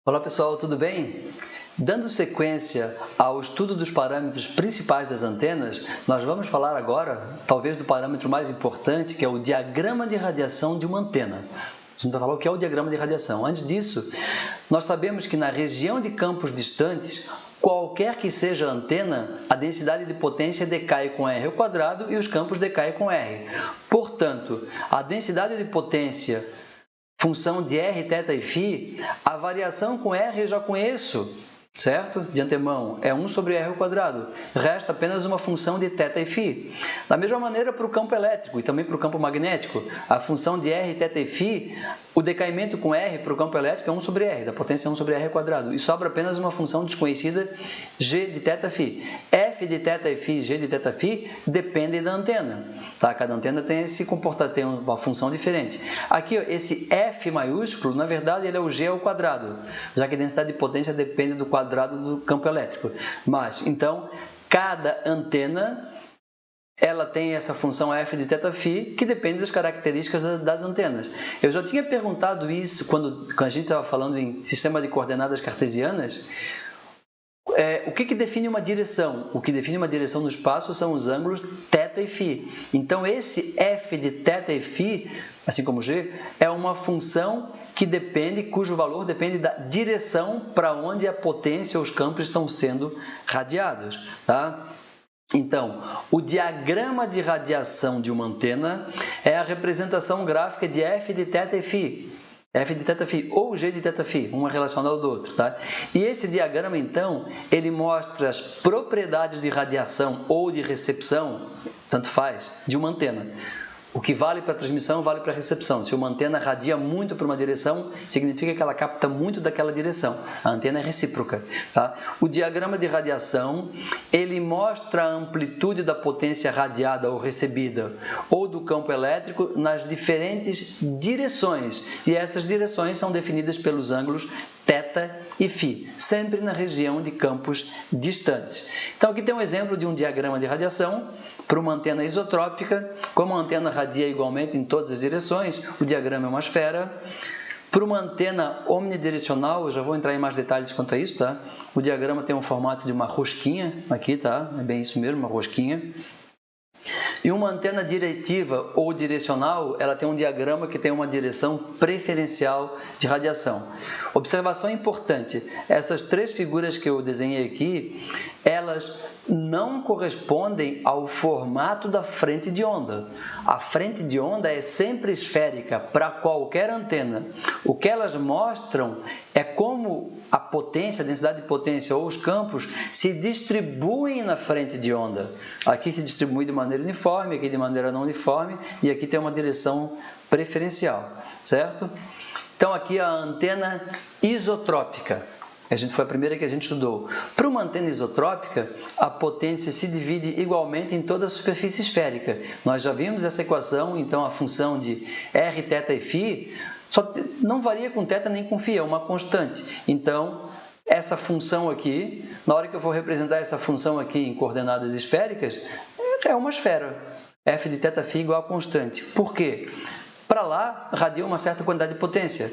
Olá pessoal, tudo bem? Dando sequência ao estudo dos parâmetros principais das antenas, nós vamos falar agora, talvez, do parâmetro mais importante, que é o diagrama de radiação de uma antena. A gente vai falar o que é o diagrama de radiação. Antes disso, nós sabemos que na região de campos distantes, qualquer que seja a antena, a densidade de potência decai com R ao quadrado e os campos decaem com R. Portanto, a densidade de potência função de R, θ e φ, a variação com R eu já conheço, certo? De antemão, é 1 sobre R ao quadrado. Resta apenas uma função de θ e φ. Da mesma maneira para o campo elétrico e também para o campo magnético, a função de R, θ e φ, o decaimento com R para o campo elétrico é 1 sobre R, da potência 1 sobre R ao quadrado. E sobra apenas uma função desconhecida, G de θ φ. F de θ e φ, G de θ φ, dependem da antena. Tá? Cada antena tem tem uma função diferente. Aqui, ó, esse F maiúsculo, na verdade, ele é o G ao quadrado, já que a densidade de potência depende do quadrado do campo elétrico. Mas, então, cada antena ela tem essa função f de θ φ, que depende das características das antenas. Eu já tinha perguntado isso quando a gente estava falando em sistema de coordenadas cartesianas. O que define uma direção? O que define uma direção no espaço são os ângulos θ e φ. Então, esse f de θ e φ, assim como g, é uma função cujo valor depende da direção para onde a potência ou os campos estão sendo radiados. Tá? Então, o diagrama de radiação de uma antena é a representação gráfica de f de θ e φ. F de θ φ ou G de θ φ, um é relacionado ao outro. Tá? E esse diagrama, então, ele mostra as propriedades de radiação ou de recepção, tanto faz, de uma antena. O que vale para a transmissão, vale para a recepção. Se uma antena radia muito para uma direção, significa que ela capta muito daquela direção. A antena é recíproca. Tá? O diagrama de radiação, ele mostra a amplitude da potência radiada ou recebida, ou do campo elétrico, nas diferentes direções. E essas direções são definidas pelos ângulos θ e φ, sempre na região de campos distantes. Então, aqui tem um exemplo de um diagrama de radiação para uma antena isotrópica. Como a antena radia igualmente em todas as direções, o diagrama é uma esfera. Para uma antena omnidirecional, eu já vou entrar em mais detalhes quanto a isso, tá? O diagrama tem um formato de uma rosquinha, aqui, tá? É bem isso mesmo, uma rosquinha. E uma antena diretiva ou direcional, ela tem um diagrama que tem uma direção preferencial de radiação. Observação importante, essas três figuras que eu desenhei aqui, elas não correspondem ao formato da frente de onda. A frente de onda é sempre esférica para qualquer antena. O que elas mostram é como a potência, a densidade de potência ou os campos se distribuem na frente de onda. Aqui se distribui de maneira uniforme, aqui de maneira não uniforme, e aqui tem uma direção preferencial, certo? Então, aqui a antena isotrópica. Foi a primeira que a gente estudou. Para uma antena isotrópica, a potência se divide igualmente em toda a superfície esférica. Nós já vimos essa equação, então a função de R, θ e φ não varia com θ nem com φ, é uma constante. Então, essa função aqui, na hora que eu for representar essa função aqui em coordenadas esféricas, é uma esfera. F de θ φ igual a constante. Por quê? Para lá, radia uma certa quantidade de potência.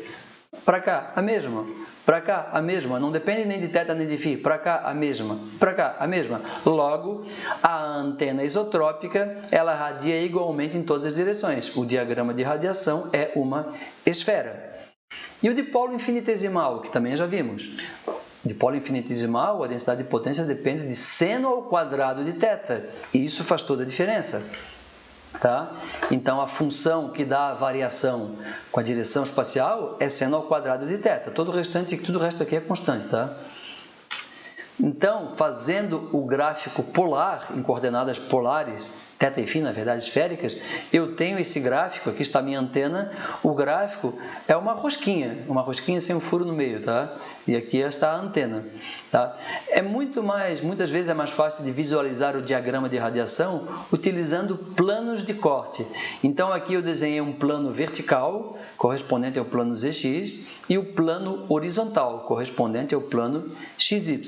Para cá, a mesma. Para cá, a mesma. Não depende nem de θ nem de φ. Para cá, a mesma. Para cá, a mesma. Logo, a antena isotrópica, ela radia igualmente em todas as direções. O diagrama de radiação é uma esfera. E o dipolo infinitesimal, que também já vimos. Dipolo infinitesimal, a densidade de potência depende de seno ao quadrado de θ. E isso faz toda a diferença. Tá? Então, a função que dá a variação com a direção espacial é seno ao quadrado de θ. Tudo o resto aqui é constante. Tá? Então, fazendo o gráfico polar, em coordenadas polares, θ e φ, na verdade, esféricas, eu tenho esse gráfico, aqui está a minha antena, o gráfico é uma rosquinha sem um furo no meio, tá? E aqui está a antena, tá? Muitas vezes é mais fácil de visualizar o diagrama de radiação utilizando planos de corte. Então, aqui eu desenhei um plano vertical, correspondente ao plano ZX, e o plano horizontal, correspondente ao plano XY.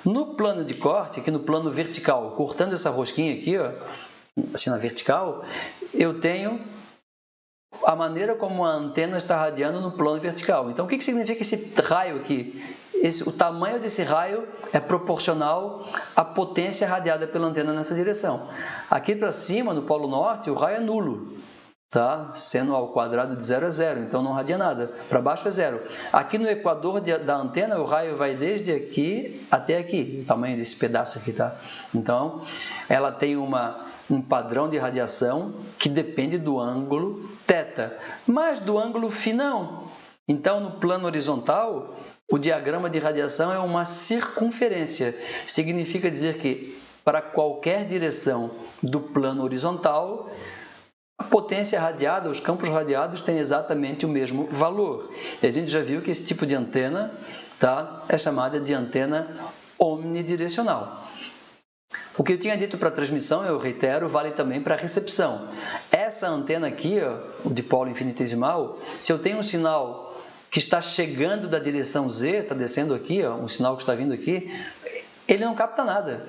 No plano de corte, aqui no plano vertical, cortando essa rosquinha aqui, ó, assim na vertical, eu tenho a maneira como a antena está radiando no plano vertical. Então, o que significa esse raio aqui? O tamanho desse raio é proporcional à potência radiada pela antena nessa direção. Aqui para cima, no Polo Norte, o raio é nulo, tá? Seno ao quadrado de 0 a 0, então não radia nada. Para baixo é 0. Aqui no equador da antena, o raio vai desde aqui até aqui, o tamanho desse pedaço aqui, tá? Então, ela tem um padrão de radiação que depende do ângulo θ, mas do ângulo φ não. Então, no plano horizontal, o diagrama de radiação é uma circunferência. Significa dizer que, para qualquer direção do plano horizontal, a potência radiada, os campos radiados têm exatamente o mesmo valor. E a gente já viu que esse tipo de antena, tá, é chamada de antena omnidirecional. O que eu tinha dito para a transmissão, eu reitero, vale também para a recepção. Essa antena aqui, ó, o dipolo infinitesimal, se eu tenho um sinal que está chegando da direção Z, está descendo aqui, ó, um sinal que está vindo aqui, ele não capta nada.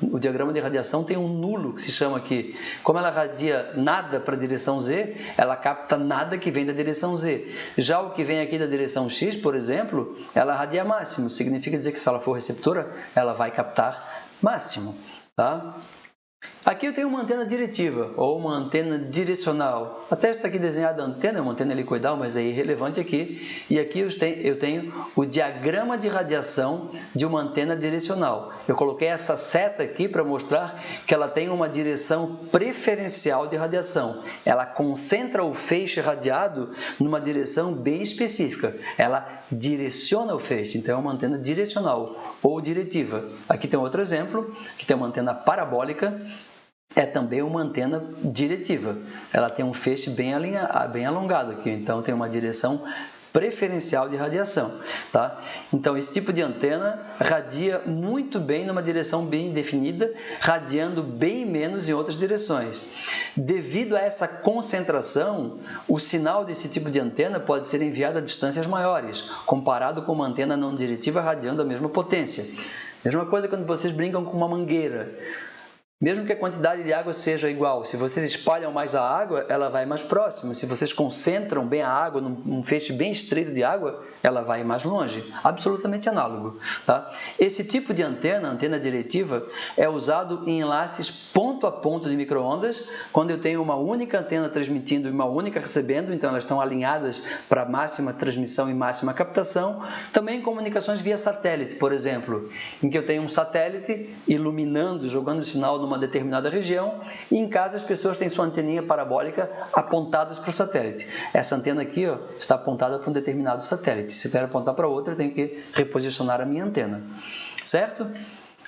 O diagrama de radiação tem um nulo, que se chama aqui. Como ela radia nada para a direção Z, ela capta nada que vem da direção Z. Já o que vem aqui da direção X, por exemplo, ela radia máximo. Significa dizer que se ela for receptora, ela vai captar máximo, tá? Aqui eu tenho uma antena diretiva, ou uma antena direcional. Até está aqui desenhada a antena, é uma antena helicoidal, mas é irrelevante aqui. E aqui eu tenho o diagrama de radiação de uma antena direcional. Eu coloquei essa seta aqui para mostrar que ela tem uma direção preferencial de radiação. Ela concentra o feixe radiado numa direção bem específica. Ela direciona o feixe, então é uma antena direcional ou diretiva. Aqui tem outro exemplo, que tem uma antena parabólica. É também uma antena diretiva. Ela tem um feixe bem alongado aqui, então tem uma direção preferencial de radiação, tá? Então, esse tipo de antena radia muito bem numa direção bem definida, radiando bem menos em outras direções. Devido a essa concentração, o sinal desse tipo de antena pode ser enviado a distâncias maiores, comparado com uma antena não diretiva radiando a mesma potência. Mesma coisa quando vocês brincam com uma mangueira. Mesmo que a quantidade de água seja igual, se vocês espalham mais a água, ela vai mais próxima. Se vocês concentram bem a água num feixe bem estreito de água, ela vai mais longe. Absolutamente análogo, tá? Esse tipo de antena, antena diretiva, é usado em enlaces ponto a ponto de micro-ondas, quando eu tenho uma única antena transmitindo e uma única recebendo, então elas estão alinhadas para máxima transmissão e máxima captação. Também em comunicações via satélite, por exemplo, em que eu tenho um satélite iluminando, jogando sinal numa determinada região, e em casa as pessoas têm sua anteninha parabólica apontadas para o satélite. Essa antena aqui, ó, está apontada para um determinado satélite. Se eu quero apontar para outro, eu tenho que reposicionar a minha antena, certo?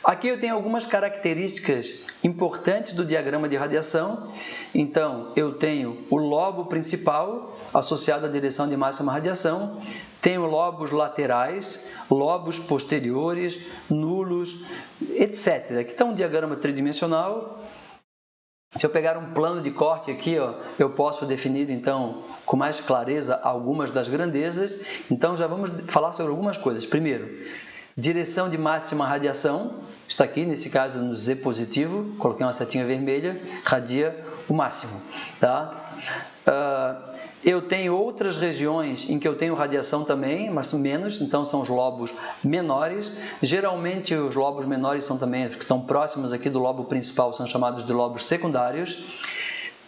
Aqui eu tenho algumas características importantes do diagrama de radiação. Então, eu tenho o lobo principal associado à direção de máxima radiação, tenho lobos laterais, lobos posteriores, nulos, etc. Aqui está um diagrama tridimensional. Se eu pegar um plano de corte aqui, ó, eu posso definir, então, com mais clareza algumas das grandezas. Então, já vamos falar sobre algumas coisas. Primeiro, direção de máxima radiação, está aqui, nesse caso no Z positivo, coloquei uma setinha vermelha, radia o máximo, tá? Eu tenho outras regiões em que eu tenho radiação também, mas menos, então são os lobos menores. Geralmente os lobos menores são também os que estão próximos aqui do lobo principal, são chamados de lobos secundários.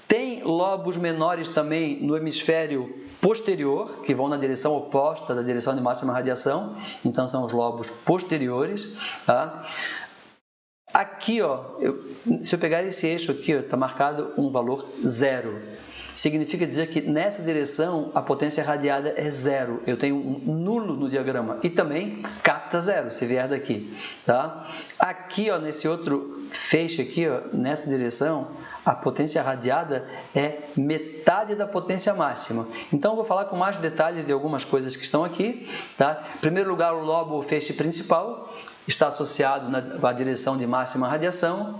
Tem lobos menores também no hemisfério posterior, que vão na direção oposta da direção de máxima radiação, então são os lobos posteriores, tá? Aqui, ó, se eu pegar esse eixo aqui, está marcado um valor 0. Significa dizer que nessa direção a potência radiada é 0. Eu tenho um nulo no diagrama e também capta 0, se vier daqui, tá? Aqui, ó, nesse outro feixe aqui, ó, nessa direção, a potência radiada é metade da potência máxima. Então, eu vou falar com mais detalhes de algumas coisas que estão aqui, tá? Em primeiro lugar, o lobo, o feixe principal, está associado à direção de máxima radiação.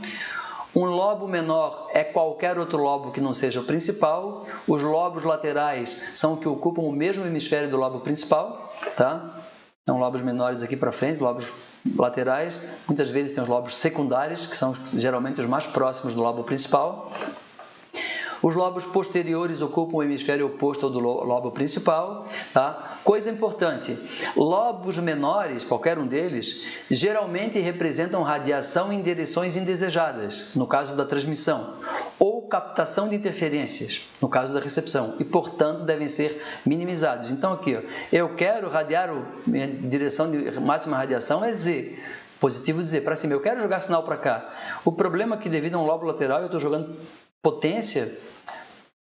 Um lobo menor é qualquer outro lobo que não seja o principal. Os lobos laterais são os que ocupam o mesmo hemisfério do lobo principal, tá? São lobos menores aqui para frente, lobos laterais. Muitas vezes tem os lobos secundários, que são geralmente os mais próximos do lobo principal. Os lobos posteriores ocupam o hemisfério oposto ao do lobo principal. Tá? Coisa importante, lobos menores, qualquer um deles, geralmente representam radiação em direções indesejadas, no caso da transmissão, ou captação de interferências, no caso da recepção, e, portanto, devem ser minimizados. Então, aqui, ó, eu quero radiar, minha direção de máxima radiação é Z, positivo de Z, para cima. Eu quero jogar sinal para cá. O problema é que, devido a um lobo lateral, eu estou jogando potência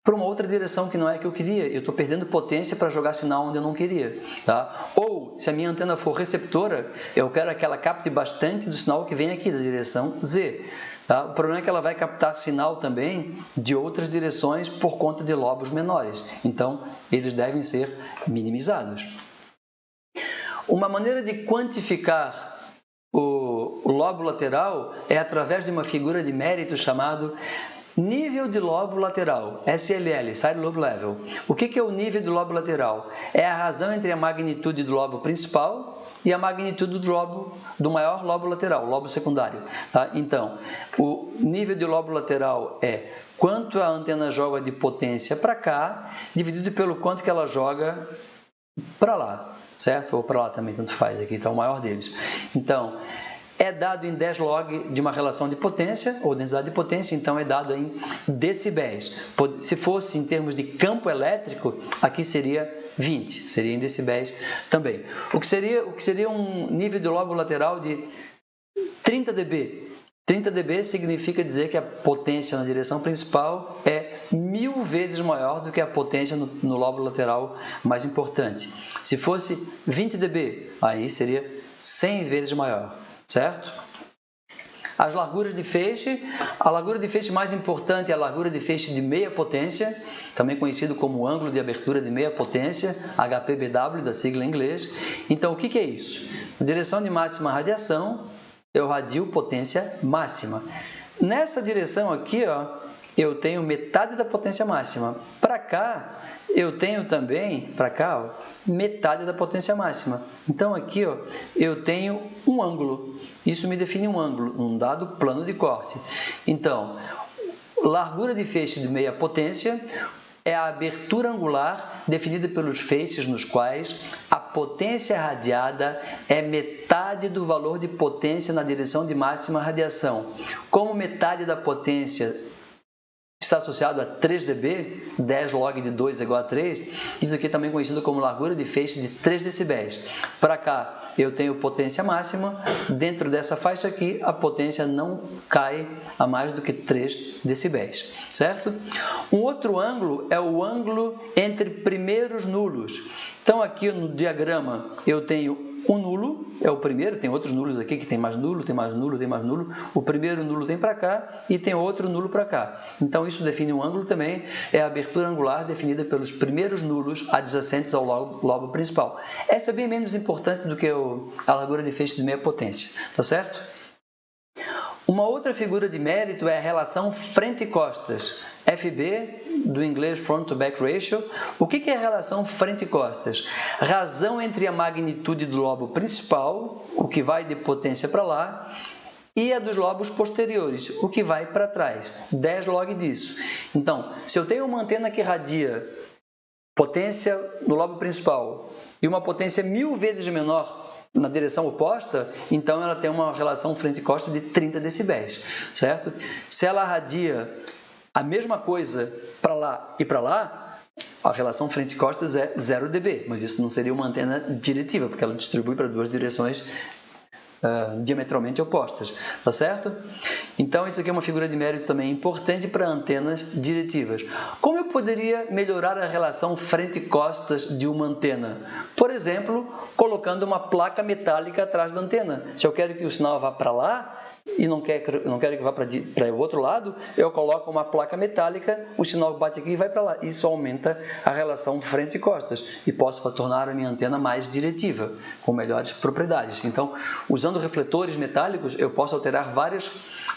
para uma outra direção que não é a que eu queria. Eu estou perdendo potência para jogar sinal onde eu não queria. Tá? Ou, se a minha antena for receptora, eu quero que ela capte bastante do sinal que vem aqui, da direção Z. Tá? O problema é que ela vai captar sinal também de outras direções por conta de lobos menores. Então, eles devem ser minimizados. Uma maneira de quantificar o lobo lateral é através de uma figura de mérito chamado nível de lobo lateral, SLL, Side Lobe Level. O que é o nível do lobo lateral? É a razão entre a magnitude do lobo principal e a magnitude do maior lobo lateral, lobo secundário. Tá? Então, o nível de lobo lateral é quanto a antena joga de potência para cá, dividido pelo quanto que ela joga para lá, certo? Ou para lá também, tanto faz, aqui está o maior deles. Então, é dado em 10 log de uma relação de potência, ou densidade de potência, então é dado em decibéis. Se fosse em termos de campo elétrico, aqui seria 20, seria em decibéis também. O que seria um nível de lobo lateral de 30 dB. 30 dB significa dizer que a potência na direção principal é 1000 vezes maior do que a potência no lobo lateral mais importante. Se fosse 20 dB, aí seria 100 vezes maior. Certo? As larguras de feixe, a largura de feixe mais importante é a largura de feixe de meia potência, também conhecido como ângulo de abertura de meia potência, HPBW, da sigla em inglês. Então, o que é isso? Direção de máxima radiação, eu radio potência máxima. Nessa direção aqui, ó, eu tenho metade da potência máxima. Para cá, eu tenho também, para cá, ó, metade da potência máxima. Então, aqui, ó, eu tenho um ângulo. Isso me define um ângulo, um dado plano de corte. Então, largura de feixe de meia potência é a abertura angular definida pelos feixes nos quais a potência radiada é metade do valor de potência na direção de máxima radiação. Como metade da potência está associado a 3 dB, 10 log de 2 é igual a 3, isso aqui é também conhecido como largura de feixe de 3 decibéis. Para cá, eu tenho potência máxima, dentro dessa faixa aqui, a potência não cai a mais do que 3 decibéis, certo? Um outro ângulo é o ângulo entre primeiros nulos. Então, aqui no diagrama, eu tenho um nulo, é o primeiro, tem outros nulos aqui que tem mais nulo, tem mais nulo, tem mais nulo. O primeiro nulo tem para cá e tem outro nulo para cá. Então, isso define um ângulo também, é a abertura angular definida pelos primeiros nulos adjacentes ao lobo principal. Essa é bem menos importante do que a largura de feixe de meia potência, tá certo? Uma outra figura de mérito é a relação frente e costas, FB, do inglês Front to Back Ratio. O que é a relação frente e costas? Razão entre a magnitude do lobo principal, o que vai de potência para lá, e a dos lobos posteriores, o que vai para trás, 10 log disso. Então, se eu tenho uma antena que radia potência no lobo principal e uma potência 1000 vezes menor na direção oposta, então ela tem uma relação frente e costa de 30 decibéis, certo? Se ela radia a mesma coisa para lá e para lá, a relação frente e costas é 0 dB, mas isso não seria uma antena diretiva, porque ela distribui para duas direções diametralmente opostas, tá certo? Então, isso aqui é uma figura de mérito também importante para antenas diretivas. Como eu poderia melhorar a relação frente e costas de uma antena? Por exemplo, colocando uma placa metálica atrás da antena. Se eu quero que o sinal vá para lá e não quero que vá para o outro lado, eu coloco uma placa metálica, o sinal bate aqui e vai para lá. Isso aumenta a relação frente e costas e posso tornar a minha antena mais diretiva, com melhores propriedades. Então, usando refletores metálicos, eu posso alterar várias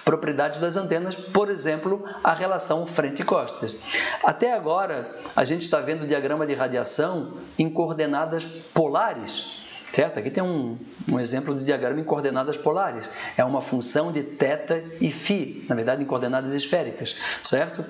propriedades das antenas, por exemplo, a relação frente e costas. Até agora, a gente está vendo o diagrama de radiação em coordenadas polares. Certo? Aqui tem um exemplo do diagrama em coordenadas polares. É uma função de θ e φ, na verdade em coordenadas esféricas, certo?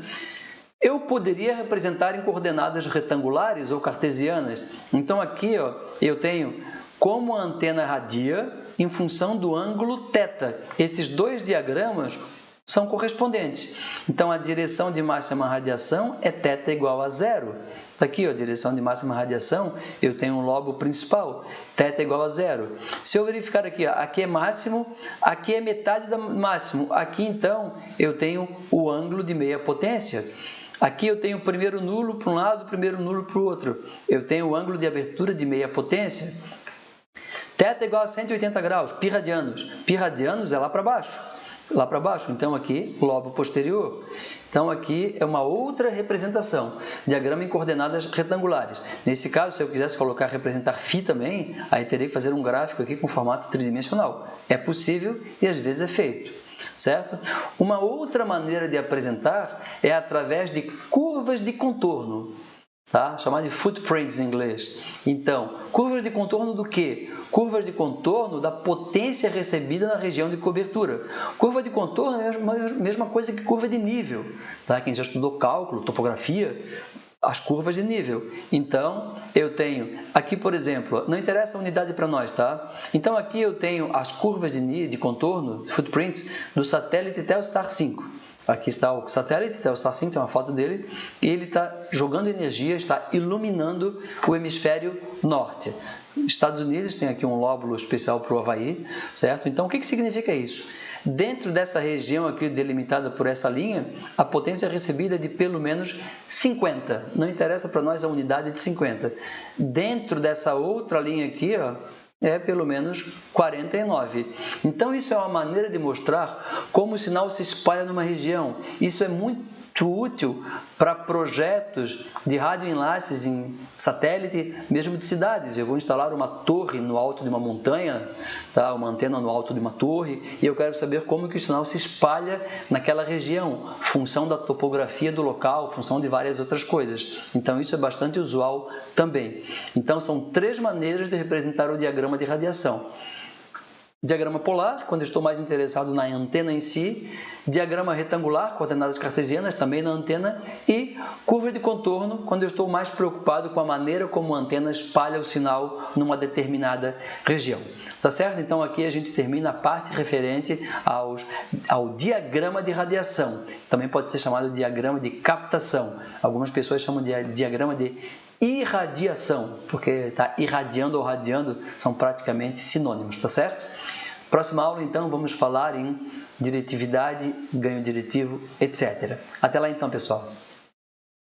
eu poderia representar em coordenadas retangulares ou cartesianas. Então, aqui ó, eu tenho como a antena radia em função do ângulo θ. Esses dois diagramas são correspondentes. Então, a direção de máxima radiação é θ igual a 0. Aqui, a direção de máxima radiação, eu tenho um lobo principal, θ igual a 0. Se eu verificar aqui, aqui é máximo, aqui é metade do máximo. Aqui, então, eu tenho o ângulo de meia potência. Aqui eu tenho o primeiro nulo para um lado, o primeiro nulo para o outro. Eu tenho o ângulo de abertura de meia potência. θ é igual a 180 graus, π radianos. Π radianos é lá para baixo. Lá para baixo, então aqui, lobo posterior. Então aqui é uma outra representação, diagrama em coordenadas retangulares. Nesse caso, se eu quisesse representar φ também, aí teria que fazer um gráfico aqui com formato tridimensional. É possível e às vezes é feito, certo? Uma outra maneira de apresentar é através de curvas de contorno. Tá? Chamado de footprints em inglês. Então, curvas de contorno do quê? Curvas de contorno da potência recebida na região de cobertura. Curva de contorno é a mesma coisa que curva de nível. Tá? Quem já estudou cálculo, topografia, as curvas de nível. Então, eu tenho aqui, por exemplo, não interessa a unidade para nós, tá? Então, aqui eu tenho as curvas de contorno, footprints, do satélite Telstar 5. Aqui está o satélite, Telstar 5, tem uma foto dele, e ele está jogando energia, está iluminando o hemisfério norte. Estados Unidos tem aqui um lóbulo especial para o Havaí, certo? Então, o que significa isso? Dentro dessa região aqui delimitada por essa linha, a potência recebida é de pelo menos 50. Não interessa para nós a unidade de 50. Dentro dessa outra linha aqui, ó, é pelo menos 49. Então, isso é uma maneira de mostrar como o sinal se espalha numa região. Isso é muito útil para projetos de radioenlaces em satélite, mesmo de cidades. Eu vou instalar uma torre no alto de uma montanha, tá? Uma antena no alto de uma torre, e eu quero saber como que o sinal se espalha naquela região, função da topografia do local, função de várias outras coisas. Então, isso é bastante usual também. Então, são três maneiras de representar o diagrama de radiação. Diagrama polar, quando eu estou mais interessado na antena em si. Diagrama retangular, coordenadas cartesianas, também na antena. E curva de contorno, quando eu estou mais preocupado com a maneira como a antena espalha o sinal numa determinada região. Tá certo? Então, aqui a gente termina a parte referente ao diagrama de radiação. Também pode ser chamado de diagrama de captação. Algumas pessoas chamam de diagrama de irradiação, porque está irradiando ou radiando são praticamente sinônimos, tá certo? Próxima aula, então, vamos falar em diretividade, ganho diretivo, etc. Até lá, então, pessoal.